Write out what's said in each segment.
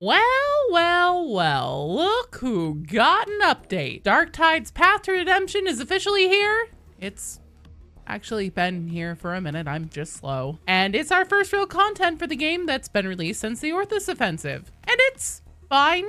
Well, look who got an update. Darktide's path to redemption is officially here. It's actually been here for a minute, I'm just slow. And it's our first real content for the game that's been released since the Orthus offensive. And it's fine.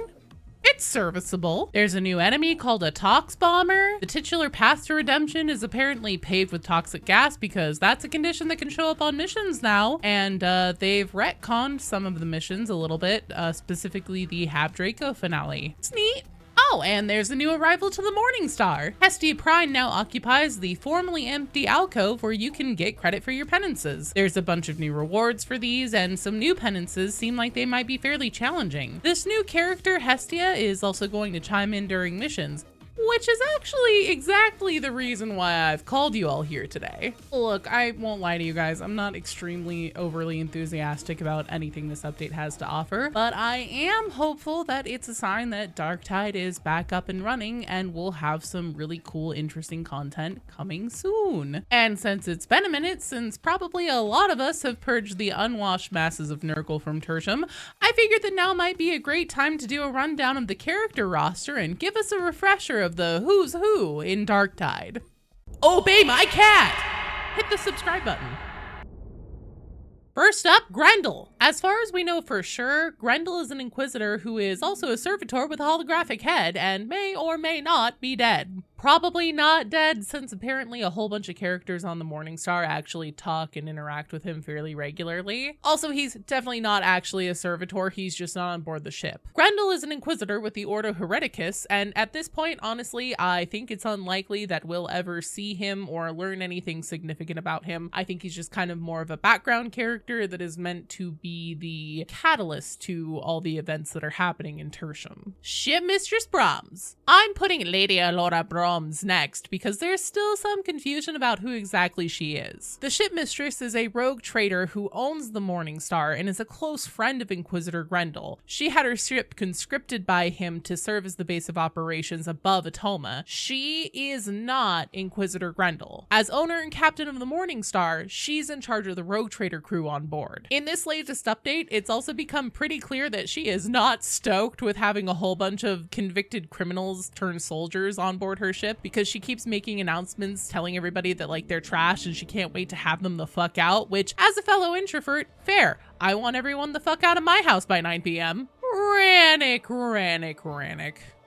It's serviceable. There's a new enemy called a Tox Bomber. The titular path to redemption is apparently paved with toxic gas because that's a condition that can show up on missions now. And they've retconned some of the missions a little bit, specifically the Hab Draco finale. It's neat. Oh, and there's a new arrival to the Mourningstar. Hestia Prime now occupies the formerly empty alcove where you can get credit for your penances. There's a bunch of new rewards for these, and some new penances seem like they might be fairly challenging. This new character, Hestia, is also going to chime in during missions, which is actually exactly the reason why I've called you all here today. Look, I won't lie to you guys, I'm not extremely overly enthusiastic about anything this update has to offer, but I am hopeful that it's a sign that Darktide is back up and running and we'll have some really cool, interesting content coming soon. And since it's been a minute since probably a lot of us have purged the unwashed masses of Nurgle from Tertium, I figured that now might be a great time to do a rundown of the character roster and give us a refresher of the who's who in Darktide. Obey my cat! Hit the subscribe button. First up, Grendyl. As far as we know for sure, Grendyl is an Inquisitor who is also a Servitor with a holographic head and may or may not be dead. Probably not dead, since apparently a whole bunch of characters on the Mourningstar actually talk and interact with him fairly regularly. Also, he's definitely not actually a servitor, he's just not on board the ship. Grendyl is an Inquisitor with the Ordo Hereticus, and at this point, honestly, I think it's unlikely that we'll ever see him or learn anything significant about him. I think he's just kind of more of a background character that is meant to be the catalyst to all the events that are happening in Tertium. Shipmistress Brahms. I'm putting Lady Alora Brahms next because there's still some confusion about who exactly she is. The Shipmistress is a rogue trader who owns the Mourningstar and is a close friend of Inquisitor Grendyl. She had her ship conscripted by him to serve as the base of operations above Atoma. She is not Inquisitor Grendyl. As owner and captain of the Mourningstar, she's in charge of the rogue trader crew on board. In this latest update, it's also become pretty clear that she is not stoked with having a whole bunch of convicted criminals turned soldiers on board her ship, because she keeps making announcements telling everybody that like they're trash and she can't wait to have them the fuck out, which as a fellow introvert, fair. I want everyone the fuck out of my house by 9 p.m. Rannick.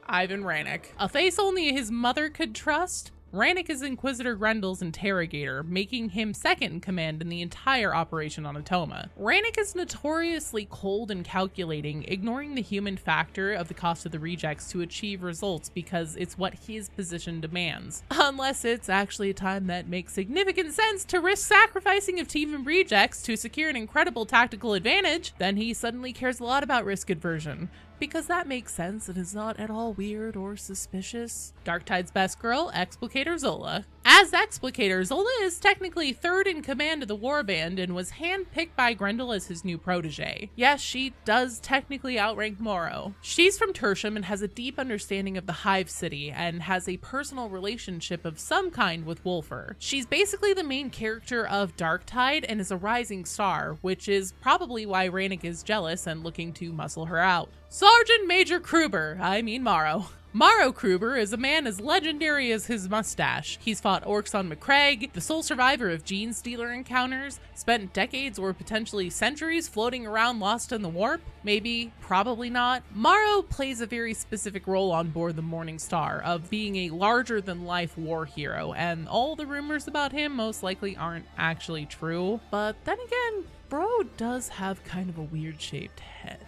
Ivan Rannick. A face only his mother could trust? Rannick is Inquisitor Grendyl's interrogator, making him second in command in the entire operation on Atoma. Rannick is notoriously cold and calculating, ignoring the human factor of the cost of the rejects to achieve results because it's what his position demands. Unless it's actually a time that makes significant sense to risk sacrificing of team and rejects to secure an incredible tactical advantage, then he suddenly cares a lot about risk aversion. Because that makes sense and is not at all weird or suspicious. Darktide's best girl, Explicator Zola. As Explicator, Zola is technically third in command of the warband and was handpicked by Grendyl as his new protege. Yes, she does technically outrank Morrow. She's from Tertium and has a deep understanding of the Hive City and has a personal relationship of some kind with Wolfer. She's basically the main character of Darktide and is a rising star, which is probably why Rannick is jealous and looking to muscle her out. Sergeant Major Kruber, Morrow. Morrow Kruber is a man as legendary as his mustache. He's fought orcs on McCraig, the sole survivor of Gene Stealer encounters, spent decades or potentially centuries floating around lost in the warp. Maybe, probably not. Morrow plays a very specific role on board the Mourningstar of being a larger-than-life war hero, and all the rumors about him most likely aren't actually true. But then again, bro does have kind of a weird-shaped head.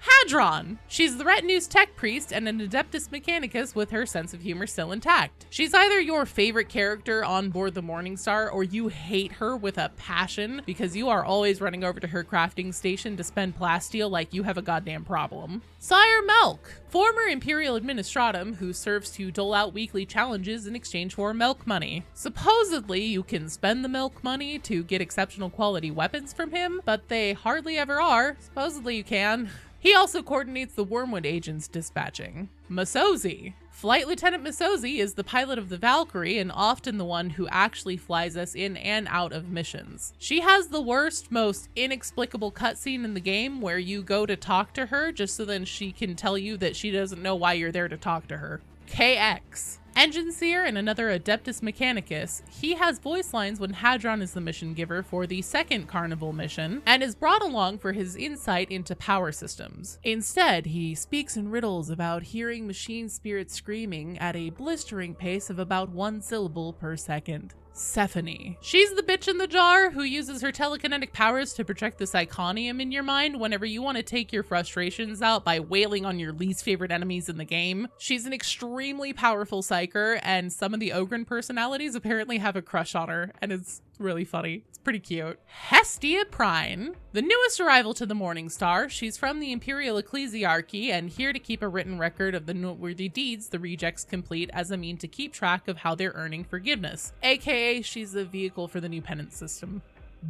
Hadron! She's the retinue's tech priest and an Adeptus Mechanicus with her sense of humor still intact. She's either your favorite character on board the Mourningstar or you hate her with a passion because you are always running over to her crafting station to spend plasteel like you have a goddamn problem. Sire Melk, former Imperial Administratum who serves to dole out weekly challenges in exchange for Melk money. Supposedly, you can spend the Melk money to get exceptional quality weapons from him, but they hardly ever are. Supposedly you can. He also coordinates the Wormwood agents dispatching. Masozi. Flight Lieutenant Masozi is the pilot of the Valkyrie and often the one who actually flies us in and out of missions. She has the worst, most inexplicable cutscene in the game where you go to talk to her just so then she can tell you that she doesn't know why you're there to talk to her. KX. Engine Seer and another Adeptus Mechanicus. He has voice lines when Hadron is the mission giver for the second Carnival mission, and is brought along for his insight into power systems. Instead, he speaks in riddles about hearing machine spirits screaming at a blistering pace of about 1 syllable per second. Sephany. She's the bitch in the jar who uses her telekinetic powers to project the psychonium in your mind whenever you want to take your frustrations out by wailing on your least favorite enemies in the game. She's an extremely powerful psyker, and some of the Ogren personalities apparently have a crush on her, and it's really funny. It's pretty cute. Hestia Prine. The newest arrival to the Mourningstar. She's from the Imperial Ecclesiarchy and here to keep a written record of the noteworthy deeds the rejects complete as a mean to keep track of how they're earning forgiveness. AKA she's the vehicle for the new penance system.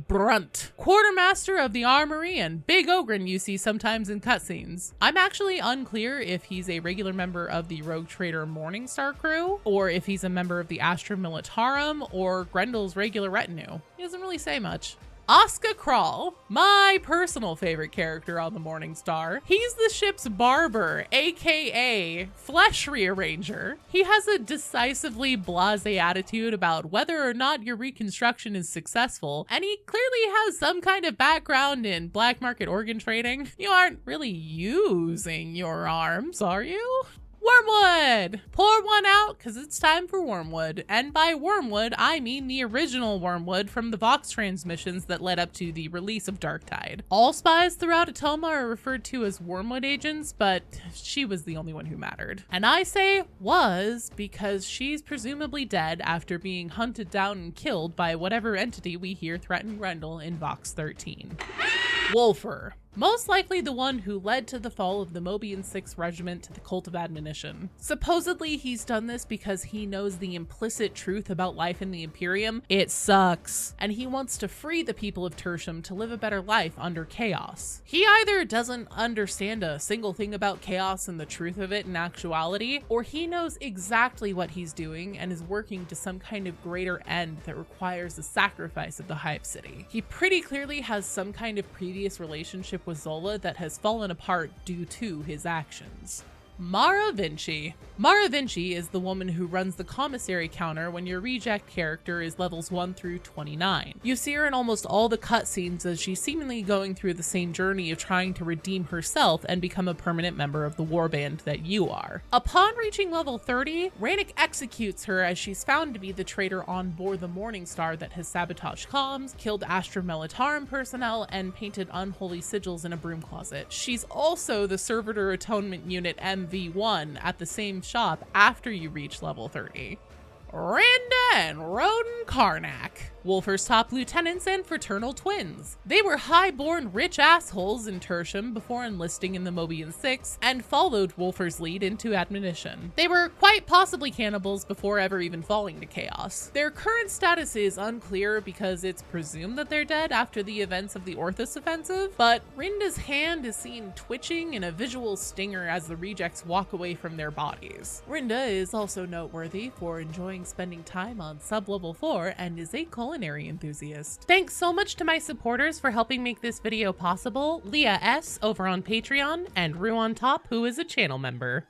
Brunt. Quartermaster of the Armory and big Ogren you see sometimes in cutscenes. I'm actually unclear if he's a regular member of the Rogue Trader Mourningstar crew, or if he's a member of the Astra Militarum, or Grendyl's regular retinue. He doesn't really say much. Oscar Kral, my personal favorite character on the Mourningstar. He's the ship's barber, aka flesh rearranger. He has a decisively blasé attitude about whether or not your reconstruction is successful, and he clearly has some kind of background in black market organ trading. You aren't really using your arms, are you? Wormwood! Pour one out, because it's time for Wormwood. And by Wormwood, I mean the original Wormwood from the Vox transmissions that led up to the release of Darktide. All spies throughout Atoma are referred to as Wormwood agents, but she was the only one who mattered. And I say was because she's presumably dead after being hunted down and killed by whatever entity we hear threaten Grendyl in Vox 13. Wolfer. Most likely the one who led to the fall of the Mobian 6th Regiment to the Cult of Admonition. Supposedly he's done this because he knows the implicit truth about life in the Imperium. It sucks. And he wants to free the people of Tertium to live a better life under chaos. He either doesn't understand a single thing about chaos and the truth of it in actuality, or he knows exactly what he's doing and is working to some kind of greater end that requires the sacrifice of the Hive City. He pretty clearly has some kind of previous relationship with Zola that has fallen apart due to his actions. Mara Vinci. Mara Vinci is the woman who runs the commissary counter when your reject character is levels 1 through 29. You see her in almost all the cutscenes as she's seemingly going through the same journey of trying to redeem herself and become a permanent member of the warband that you are. Upon reaching level 30, Rannick executes her as she's found to be the traitor on board the Mourningstar that has sabotaged comms, killed Astra Militarum personnel, and painted unholy sigils in a broom closet. She's also the Servitor Atonement Unit MV1 at the same shop after you reach level 30. Randa and Roden Karnak. Wolfer's top lieutenants and fraternal twins. They were high-born rich assholes in Tertium before enlisting in the Mobian 6 and followed Wolfer's lead into Admonition. They were quite possibly cannibals before ever even falling to chaos. Their current status is unclear because it's presumed that they're dead after the events of the Orthus offensive, but Rinda's hand is seen twitching in a visual stinger as the rejects walk away from their bodies. Rinda is also noteworthy for enjoying spending time on sub-level 4 and is a culinary enthusiast. Thanks so much to my supporters for helping make this video possible, Leah S over on Patreon and Rue on Top, who is a channel member.